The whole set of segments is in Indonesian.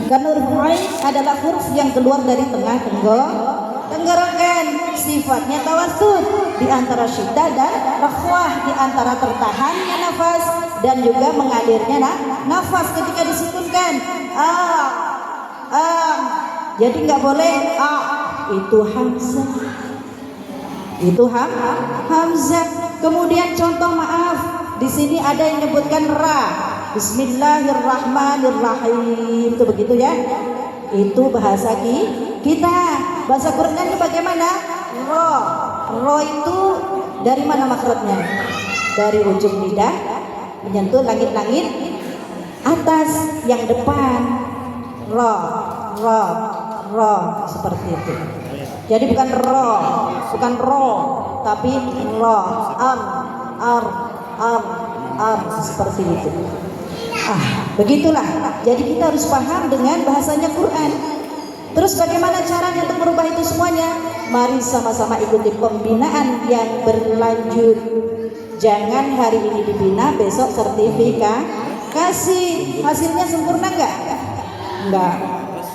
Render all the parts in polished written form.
Karena huruf ain adalah huruf yang keluar dari tengah tenggorokan. Sifatnya tawasud di antara syiddah dan rakhwah, di antara tertahannya nafas dan juga mengalirnya nafas ketika disukunkan. Jadi nggak boleh itu hamzah. Itu hamzah. Kemudian contoh maaf, di sini ada yang menyebutkan ra. Bismillahirrahmanirrahim. Itu begitu ya. Itu bahasa kita. Bahasa Qur'annya bagaimana? Ro. Ro itu dari mana makrotnya? Dari ujung lidah menyentuh langit-langit atas yang depan. Ro, ro, ro, seperti itu. Jadi bukan ro, bukan ro, tapi ro, seperti itu. Begitulah. Jadi kita harus paham dengan bahasanya Quran. Terus bagaimana caranya untuk merubah itu semuanya? Mari sama-sama ikuti pembinaan yang berlanjut. Jangan hari ini dibina, besok sertifikasi. Hasilnya sempurna enggak? Enggak,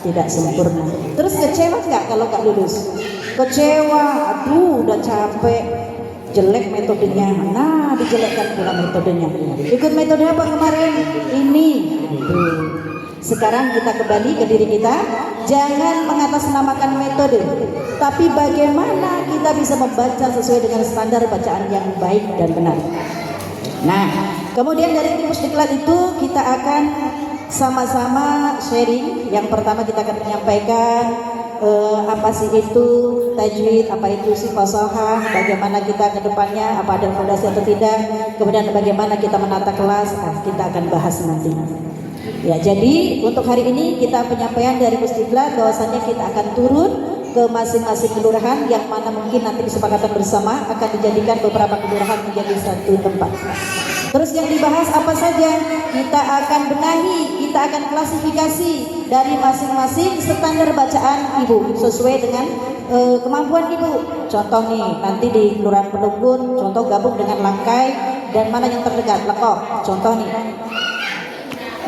tidak sempurna. Terus kecewa enggak kalau enggak lulus? Kecewa, aduh udah capek, jelek metodenya. Nah, dijelekkan pula metodenya. Ikut metode apa kemarin? Ini. Sekarang kita kembali ke diri kita. Jangan mengatasnamakan metode, tapi bagaimana kita bisa membaca sesuai dengan standar bacaan yang baik dan benar. Nah, kemudian dari tim Pusdiklat itu kita akan sama-sama sharing. Yang pertama kita akan menyampaikan apa sih itu tajwid, apa itu sih fasahah, bagaimana kita ke depannya, apa ada fondasi atau tidak, kemudian bagaimana kita menata kelas, kita akan bahas nanti. Ya, jadi untuk hari ini kita penyampaian dari Pusdiklat bahwasanya kita akan turun ke masing-masing kelurahan yang mana mungkin nanti kesepakatan bersama akan dijadikan beberapa kelurahan menjadi satu tempat. Terus yang dibahas apa saja? Kita akan benahi, kita akan klasifikasi dari masing-masing standar bacaan ibu sesuai dengan kemampuan ibu. Contoh nih, nanti di Kelurahan Penunggun, contoh gabung dengan Langkai dan mana yang terdekat, Lekok. Contoh nih,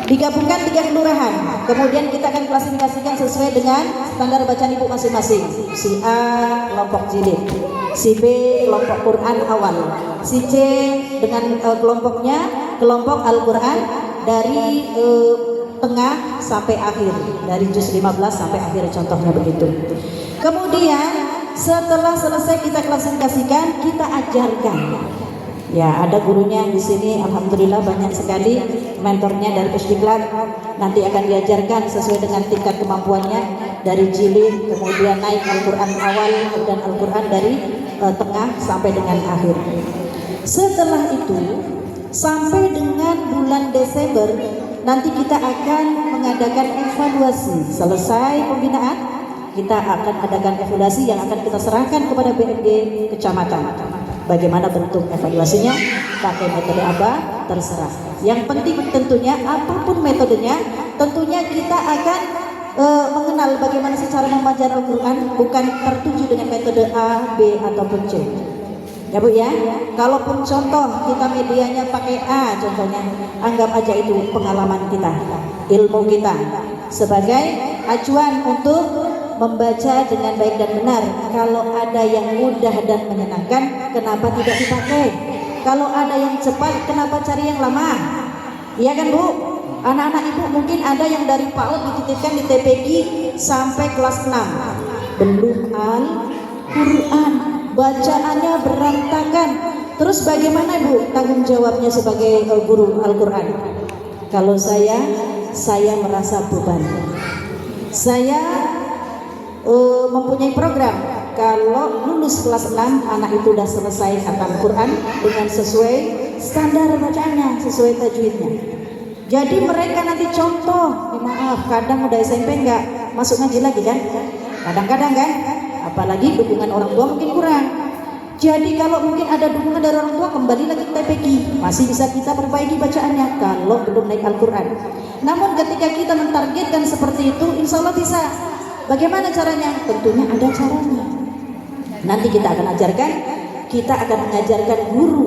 digabungkan 3 kelurahan, kemudian kita akan klasifikasikan sesuai dengan standar bacaan ibu masing-masing. Si A kelompok jilid, si B kelompok Quran awal, si C dengan kelompoknya kelompok Al-Quran dari tengah sampai akhir, dari juz 15 sampai akhir, contohnya begitu. Kemudian setelah selesai kita klasifikasikan, kita ajarkan. Ya, ada gurunya di sini, alhamdulillah banyak sekali mentornya dari Pusdiklat. Nanti akan diajarkan sesuai dengan tingkat kemampuannya dari jilid, kemudian naik Al-Quran awal dan Al-Quran dari tengah sampai dengan akhir. Setelah itu sampai dengan bulan Desember nanti kita akan mengadakan evaluasi. Selesai pembinaan, kita akan adakan evaluasi yang akan kita serahkan kepada BMG kecamatan. Bagaimana bentuk evaluasinya, pakai metode apa, terserah. Yang penting tentunya apapun metodenya, tentunya kita akan mengenal bagaimana secara membaca Al-Quran, bukan tertuju dengan metode A, B ataupun C. Ya Bu ya, kalaupun contoh kita medianya pakai A contohnya, anggap aja itu pengalaman kita, ilmu kita sebagai acuan untuk membaca dengan baik dan benar. Kalau ada yang mudah dan menyenangkan, kenapa tidak dipakai? Kalau ada yang cepat, kenapa cari yang lama? Iya kan Bu? Anak-anak ibu mungkin ada yang dari PAUD dititipkan di TPQ sampai kelas 6, belum Al-Quran, bacaannya berantakan. Terus bagaimana Bu tanggung jawabnya sebagai guru Al-Quran? Kalau saya merasa beban. Saya mempunyai program, kalau lulus kelas 6 anak itu sudah selesai khatam Quran dengan sesuai standar bacaannya, sesuai tajwidnya. Jadi mereka nanti contoh, maaf kadang udah SMP enggak masuk ngaji lagi kan, kadang-kadang kan, apalagi dukungan orang tua mungkin kurang. Jadi kalau mungkin ada dukungan dari orang tua, kembali lagi ke TPQ, masih bisa kita perbaiki bacaannya kalau belum naik Al-Quran. Namun ketika kita mentargetkan seperti itu, insya Allah bisa. Bagaimana caranya? Tentunya ada caranya. Nanti kita akan ajarkan, kita akan mengajarkan guru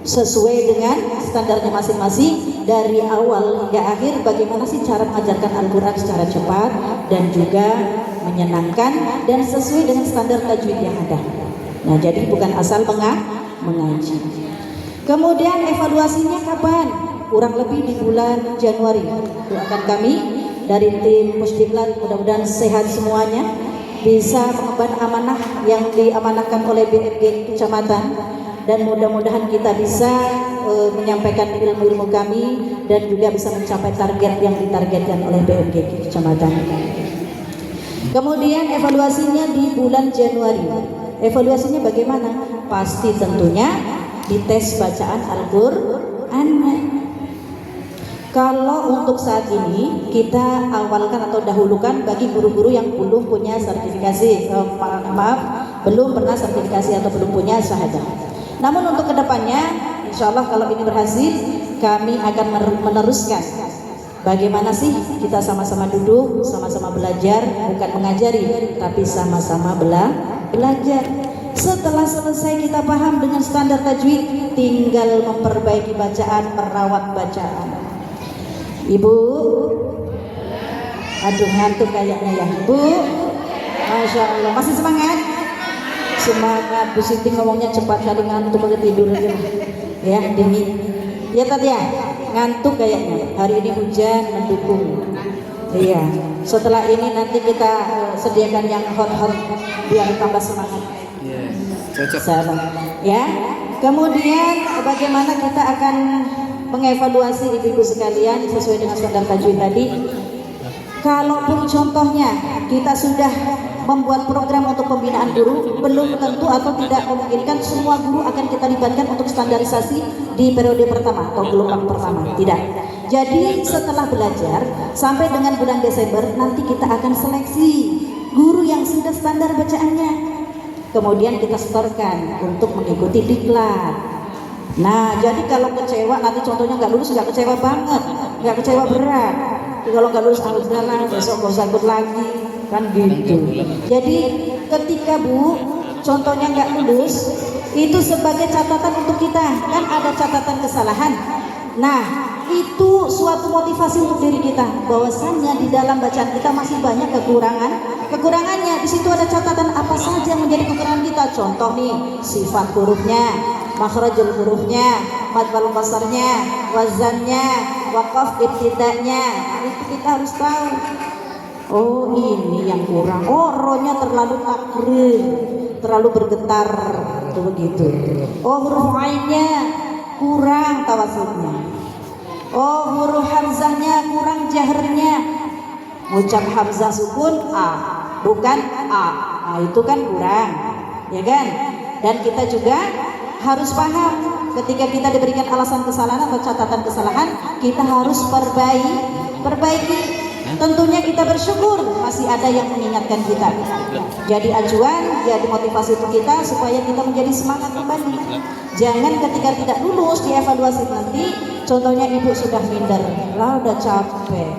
sesuai dengan standarnya masing-masing. dari awal hingga akhir bagaimana sih cara mengajarkan Al-Quran secara cepat dan juga menyenangkan dan sesuai dengan standar tajwid yang ada. Nah, jadi bukan asal mengaji. Kemudian evaluasinya kapan? Kurang lebih di bulan Januari. Itu akan kami dari tim Pusdiklat, mudah-mudahan sehat semuanya, bisa mengemban amanah yang diamanahkan oleh BMG Kecamatan, dan mudah-mudahan kita bisa menyampaikan ilmu-ilmu kami dan juga bisa mencapai target yang ditargetkan oleh BMG Kecamatan. Kemudian evaluasinya di bulan Januari. Evaluasinya bagaimana? Pasti tentunya dites bacaan Al-Quran. Kalau untuk saat ini kita awalkan atau dahulukan bagi guru-guru yang belum punya sertifikasi, belum pernah sertifikasi atau belum punya syahadah. Namun untuk kedepannya, insya Allah kalau ini berhasil, kami akan meneruskan. Bagaimana sih kita sama-sama duduk, sama-sama belajar, bukan mengajari, tapi sama-sama belajar. Setelah selesai kita paham dengan standar tajwid, tinggal memperbaiki bacaan, merawat bacaan. Ibu, aduh ngantuk kayaknya ya. Bu, Masya Allah, masih semangat? Semangat. Bu Siti ngomongnya cepat kali, ngantuk banget, tidur aja ya, dingin ya tadi ya, ngantuk kayaknya. Hari ini hujan mendukung. Iya, setelah ini nanti kita sediakan yang hot-hot biar tambah semangat. Cocok. Ya. Kemudian bagaimana kita akan mengevaluasi ibu-ibu sekalian sesuai dengan standar tajwid tadi. Kalaupun contohnya kita sudah membuat program untuk pembinaan guru, belum tentu atau tidak memungkinkan semua guru akan kita libatkan untuk standarisasi di periode pertama atau gelombang pertama. Tidak. Jadi setelah belajar sampai dengan bulan Desember nanti kita akan seleksi guru yang sudah standar bacaannya. Kemudian kita setorkan untuk mengikuti diklat. Nah, jadi kalau kecewa nanti contohnya nggak lulus, nggak kecewa banget, nggak kecewa berat. Kalau nggak lulus, alhamdulillah, besok nggak usah ikut lagi, kan gitu. Jadi ketika Bu, contohnya nggak lulus, itu sebagai catatan untuk kita, kan ada catatan kesalahan. Nah, itu suatu motivasi untuk diri kita, bahwasannya di dalam bacaan kita masih banyak kekurangannya. Di situ ada catatan apa saja menjadi kekurangan kita. Contoh nih, sifat hurufnya, makhrajul hurufnya, mad wal qasarnya, wazannya, waqaf ibtidanya. Itu kita harus tahu. Oh, ini yang kurang. Oh, rohnya terlalu takrir, terlalu bergetar, begitu. Oh, huruf ainnya kurang tawasulnya. Oh, huruf hamzahnya kurang jahrnya. Ucap hamzah sukun a, bukan a. Nah, itu kan kurang, ya kan? Dan kita juga harus paham ketika kita diberikan alasan kesalahan atau catatan kesalahan, kita harus perbaiki. Tentunya kita bersyukur masih ada yang mengingatkan kita. Jadi acuan, jadi motivasi untuk kita supaya kita menjadi semangat kembali. Jangan ketika tidak lulus dievaluasi nanti, contohnya ibu sudah minder, lah udah capek,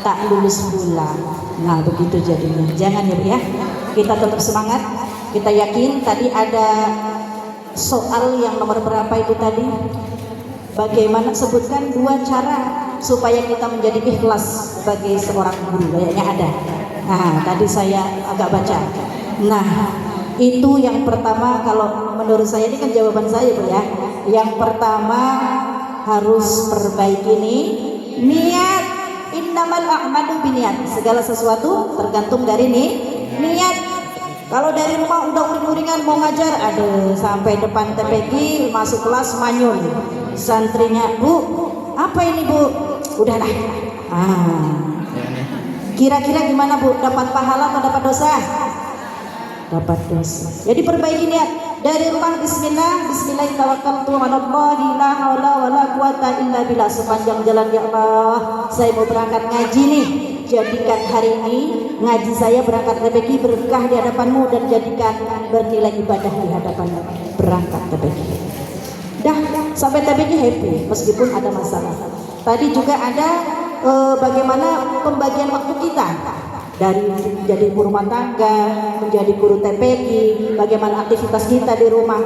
tak lulus pula. Nah begitu jadinya. Jangan ya Bu ya. Kita tetap semangat. Kita yakin tadi ada soal yang nomor berapa itu tadi? Bagaimana, sebutkan 2 cara supaya kita menjadi ikhlas sebagai seorang guru. Kayaknya ada. Nah, tadi saya agak baca. Nah, itu yang pertama, kalau menurut saya ini kan jawaban saya Bu ya. Yang pertama harus perbaiki nih niat. Innamal a'malu biniat. Segala sesuatu tergantung dari niat. Kalau dari rumah udah uring-uringan mau ngajar, aduh, sampai depan TPQ masuk kelas manyun. Santrinya, Bu, apa ini Bu? Udahlah. Kira-kira gimana Bu? Dapat pahala atau dapat dosa? Dapat dosa. Jadi perbaiki niat. Dari rumah bismillah, bismillahirrahmanirrahim, la haula wala quwata illa billah. Sepanjang jalan ya Allah, saya mau berangkat ngaji nih. Jadikan hari ini ngaji saya berangkat TPQ berkah di hadapanmu dan jadikan bernilai ibadah di hadapanmu. Berangkat TPQ. Dah sampai TPQ happy meskipun ada masalah. Tadi juga ada bagaimana pembagian waktu kita. dari menjadi ibu rumah tangga, menjadi guru TPQ, bagaimana aktivitas kita di rumah.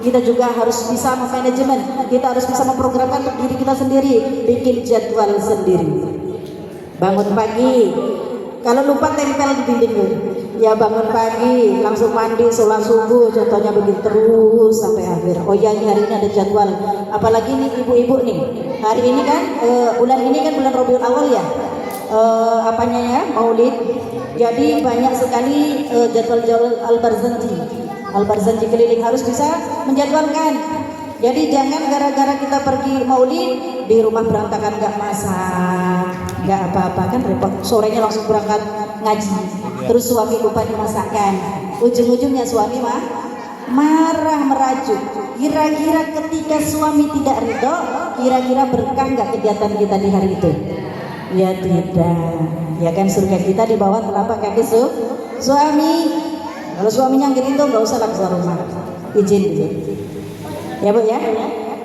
Kita juga harus bisa memanajemen, kita harus bisa memprogramkan untuk diri kita sendiri, bikin jadwal sendiri. Bangun pagi, kalau lupa tempel di dinding dulu. Ya bangun pagi, langsung mandi, sholat subuh, contohnya begitu terus sampai akhir. Oh ya, ini hari ini ada jadwal. Apalagi nih ibu-ibu nih, hari ini kan bulan ini kan bulan Rabiul Awal ya. Apanya ya, Maulid. Jadi banyak sekali jadwal-jadwal Al-Barzanji keliling, harus bisa menjadwalkan. Jadi jangan gara-gara kita pergi Maulid di rumah berantakan, nggak masak, nggak apa-apa kan repot. Sorenya langsung berangkat ngaji, terus suami lupa dimasakkan. Ujung-ujungnya suami marah, merajuk. Kira-kira ketika suami tidak ridho, kira-kira berkah nggak kegiatan kita di hari itu? Ya tidak, ya kan surga kita di bawah telapak kaki suami. Kalau suaminya gitu nggak usah langsung rumah, izin ya Bu ya.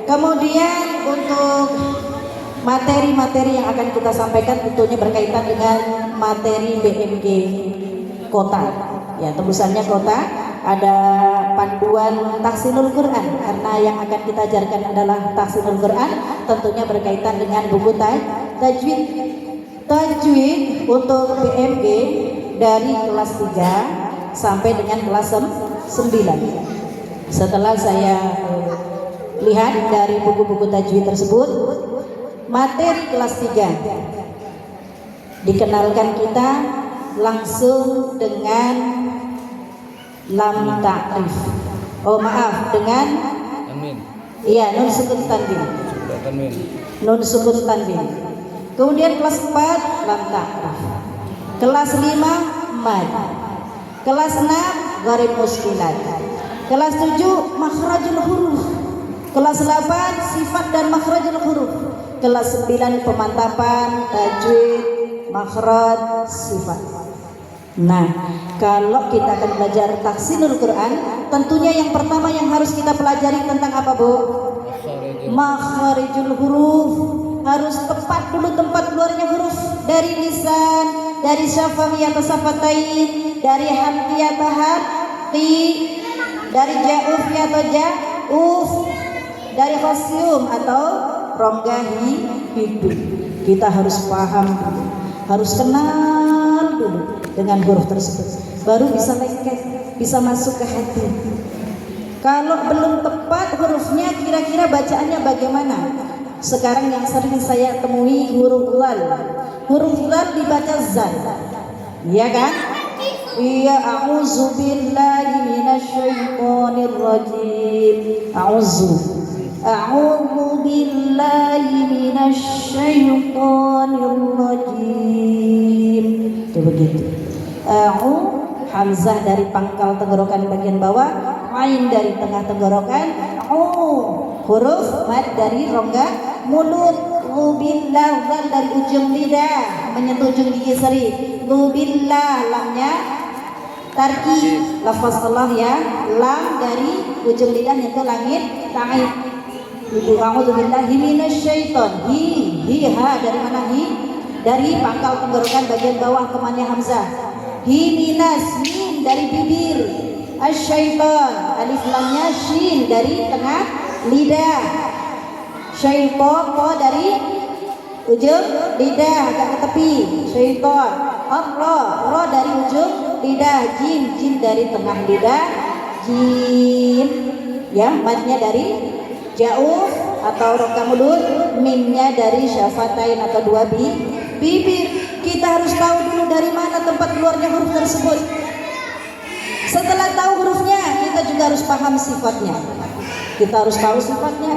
Kemudian untuk materi-materi yang akan kita sampaikan tentunya berkaitan dengan materi BMG kota. Ya, tembusannya kota, ada panduan tahsinul Quran, karena yang akan kita ajarkan adalah tahsinul Quran, tentunya berkaitan dengan buku tajwid. Tajwid untuk BMG dari kelas 3 sampai dengan kelas 9. Setelah saya lihat dari buku-buku tajwid tersebut, materi kelas 3 dikenalkan kita langsung dengan lam ta'rif. Oh maaf, dengan iya, nun sukun tanwin. Nun sukun tanwin. Kemudian kelas 4 lam ta'rif. Kelas 5 mad. Kelas 6 gharib muskilat. Kelas 7 makhrajul huruf. Kelas 8 sifat dan makhrajul huruf. Kelas 9 pemantapan, tajwid, makhraj, sifat. Nah, kalau kita akan belajar tahsinul Quran, tentunya yang pertama yang harus kita pelajari tentang apa, Bu? Makharijul huruf. Harus tepat dulu tempat keluarnya huruf dari lisan, dari syafawiyah atau syafatain, dari hamziyah atau hati, dari ja'ufiyah atau ja'uf, dari khasyum atau rongga hidung. Kita harus paham dulu, harus kenal dulu dengan huruf tersebut, baru bisa lengket, bisa masuk ke hati. Kalau belum tepat hurufnya, kira-kira bacaannya bagaimana? Sekarang yang sering saya temui huruf lal. Huruf lal dibaca zal, iya kan? Iya, a'udzu billahi minasyaitonir rajim. A'udzu billahi minasyaitonir rajim. Itu begitu. Hamzah dari pangkal tenggorokan bagian bawah, ain dari tengah tenggorokan, huruf mad dari rongga mulut, billah zal dari ujung lidah menyentuh ujung gigi seri, billah lamnya tarki, lafaz Allah ya, lam dari ujung lidah nyentuh langit ta'id. Ibu a'udzu billahi minasyaiton, ha dari mana hi? Dari pangkal tenggorokan bagian bawah kemannya hamzah. Minas, min dari bibir. Asyaiton, alif lamnya shin dari tengah lidah. Syaiton, ko dari ujung lidah agak ke tepi. Syaiton. Allah, ro dari ujung lidah. Jim dari tengah lidah. Jim, ya, madnya dari ja'uf atau rongga mulut, mimnya dari syafatain atau dua bibir. Kita harus tahu dulu dari mana tempat keluarnya huruf tersebut. Setelah tahu hurufnya, kita juga harus paham sifatnya. Kita harus tahu sifatnya.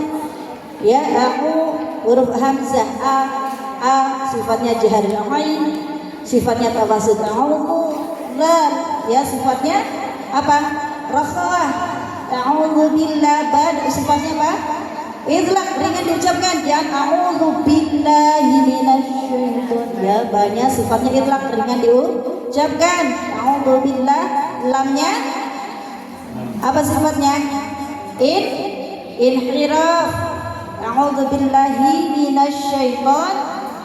Ya, aku huruf hamzah a sifatnya jaharil ain, sifatnya tawassut lam, ya sifatnya apa? Rafa'ah. A'udzu billah, bad sifatnya apa? Idlaq, ringan diucapkan. Jangan a'udzu billahi minasyaitonir, ya, banyak sifatnya idlaq, ringan diucapkan. A'udzu billah, lamnya apa sifatnya? Inhiraf. A'udzu billahi minasyaiton,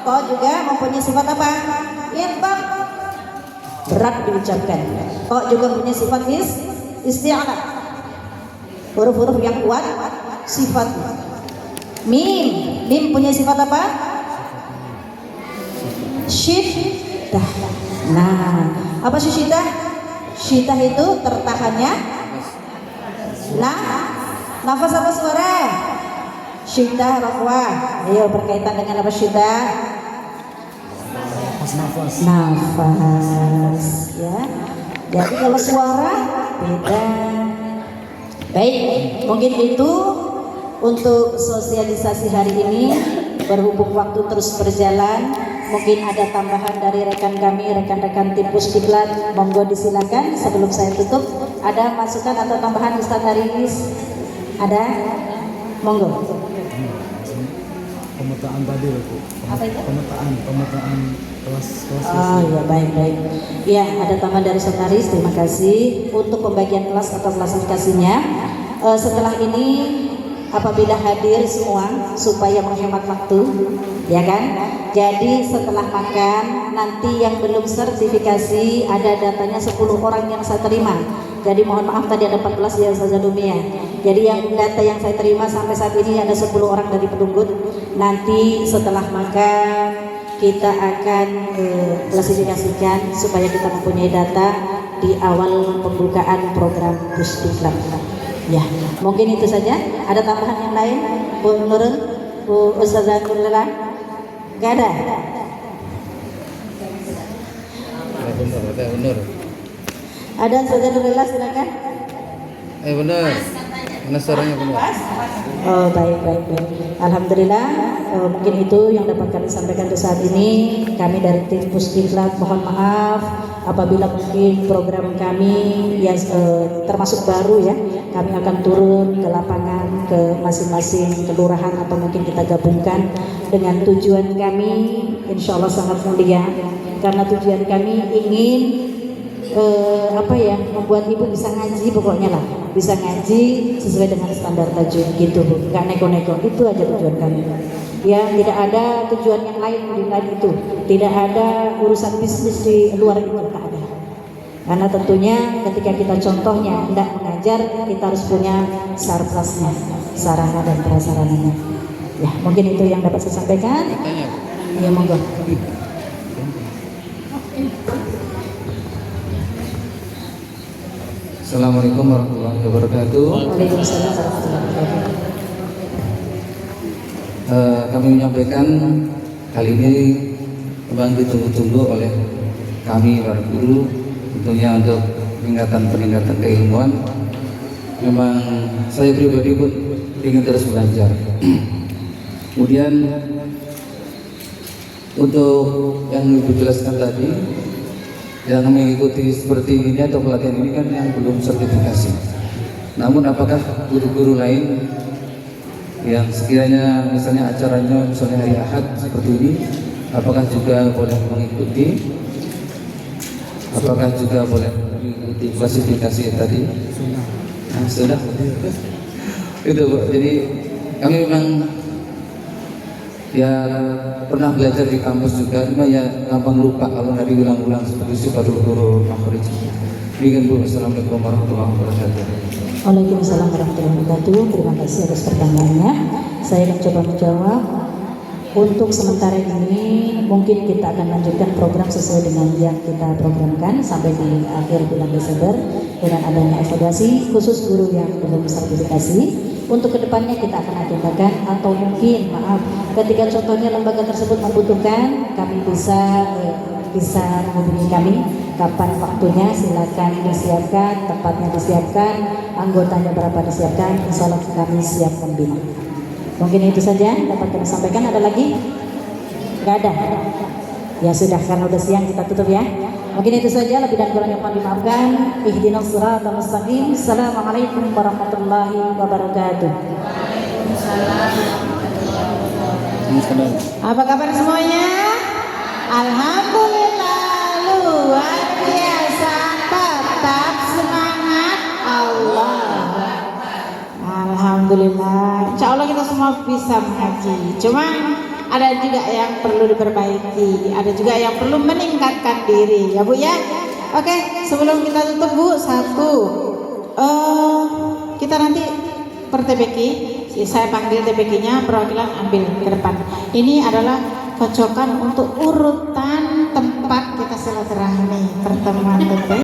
to juga mempunyai sifat apa? Idlaq. berat diucapkan. To juga punya sifat isti'alah, huruf-huruf yang kuat sifat. Mim punya sifat apa? Syiddah. Nah, apa sih syiddah? Syiddah itu tertahannya nafas apa suara? Syiddah rafwah. Ayo berkaitan dengan apa syiddah? Nafas ya. Jadi kalau suara beda. Baik, mungkin itu untuk sosialisasi hari ini. Berhubung waktu terus berjalan, mungkin ada tambahan dari rekan kami, rekan-rekan tim Pusdiklat, monggo disilakan sebelum saya tutup. Ada masukan atau tambahan Ustaz Haris? Ada? Monggo. Pemetaan tadi Bu. Apa itu? Pemetaan kelas. Oh ya, baik. Ya, ada tambahan dari Ustaz Haris, terima kasih untuk pembagian kelas atau klasifikasinya. Setelah ini apabila hadir semua supaya menghemat waktu, ya kan? Jadi setelah makan nanti yang belum sertifikasi ada datanya 10 orang yang saya terima. Jadi mohon maaf tadi ada 14 ya Ustazah Dumia. Jadi yang data yang saya terima sampai saat ini ada 10 orang dari Pedunggut. Nanti setelah makan kita akan klasifikasikan supaya kita mempunyai data di awal pembukaan program Pusdiklat. Ya, mungkin itu saja. Ada tambahan yang lain? Bu Nurul, Bu Ustazah Nurullah? Gak ada? Benar. Ada Ustazah Nurullah, silakan. Benar. Mana suaranya benar? Oh, baik. Alhamdulillah, mungkin itu yang dapat kami sampaikan untuk saat ini. Kami dari tim Pusdiklat mohon maaf apabila mungkin program kami yang termasuk baru ya. Kami akan turun ke lapangan, ke masing-masing kelurahan atau mungkin kita gabungkan dengan tujuan kami insya Allah sangat mulia. Karena tujuan kami ingin membuat ibu bisa ngaji, pokoknya lah bisa ngaji sesuai dengan standar tajwid gitu Bu, nggak neko-neko, itu aja tujuan kami ya. Tidak ada tujuan yang lain di lain itu, tidak ada urusan bisnis di luar itu, tak ada. Karena tentunya ketika kita contohnya hendak mengajar, kita harus punya sarplasnya, sarana dan prasarananya ya. Mungkin itu yang dapat saya sampaikan ya, monggo. Assalamualaikum warahmatullahi wabarakatuh. Waalaikumsalam warahmatullahi wabarakatuh. Kami menyampaikan kali ini memang ditunggu-tunggu oleh kami para guru, tentunya untuk peningkatan keilmuan. Memang saya pribadi pun ingin terus belajar. Kemudian untuk yang Ibu jelaskan tadi, yang mengikuti seperti ini atau pelatihan ini kan yang belum sertifikasi. Namun apakah guru-guru lain yang sekiranya misalnya acaranya misalnya hari Ahad seperti ini, apakah juga boleh mengikuti? Apakah juga boleh mengikuti klasifikasi tadi? Nah, sudah. Itu Bu. Jadi kami memang ya pernah belajar di kampus juga, cuma ya gampang lupa kalau nggak diulang-ulang seperti sifat guru makhrij. Demikian Bu. Assalamualaikum warahmatullahi wabarakatuh. Waalaikumsalam warahmatullahi wabarakatuh. Terima kasih atas pertanyaannya. Saya akan coba menjawab. Untuk sementara ini mungkin kita akan lanjutkan program sesuai dengan yang kita programkan sampai di akhir bulan Desember dengan adanya evaluasi khusus guru yang belum sertifikasi. Untuk kedepannya kita akan agendakan atau mungkin ketika contohnya lembaga tersebut membutuhkan, kami bisa menghubungi kami kapan waktunya, silakan disiapkan, tempatnya disiapkan, anggotanya berapa disiapkan, insya Allah kami siap membina. Mungkin itu saja dapat kami sampaikan. Ada lagi? Gak ada? Ya sudah, karena udah siang kita tutup ya. Mungkin itu saja, lebih dan kurangnya mohon dimaafkan. Ihdinas siratal mustaqim. Assalamualaikum warahmatullahi wabarakatuh. Apa kabar semuanya? Alhamdulillah, luar biasa. Tetap semangat. Allah. Alhamdulillah. Insya Allah kita semua bisa mengaji. Cuma ada juga yang perlu diperbaiki, ada juga yang perlu meningkatkan diri, ya Bu ya. Oke, sebelum kita tutup Bu, kita nanti per TPQ, saya panggil TPQ-nya, perwakilan ambil ke depan. Ini adalah kocokan untuk urutan tempat kita silaturahmi pertemuan TPQ.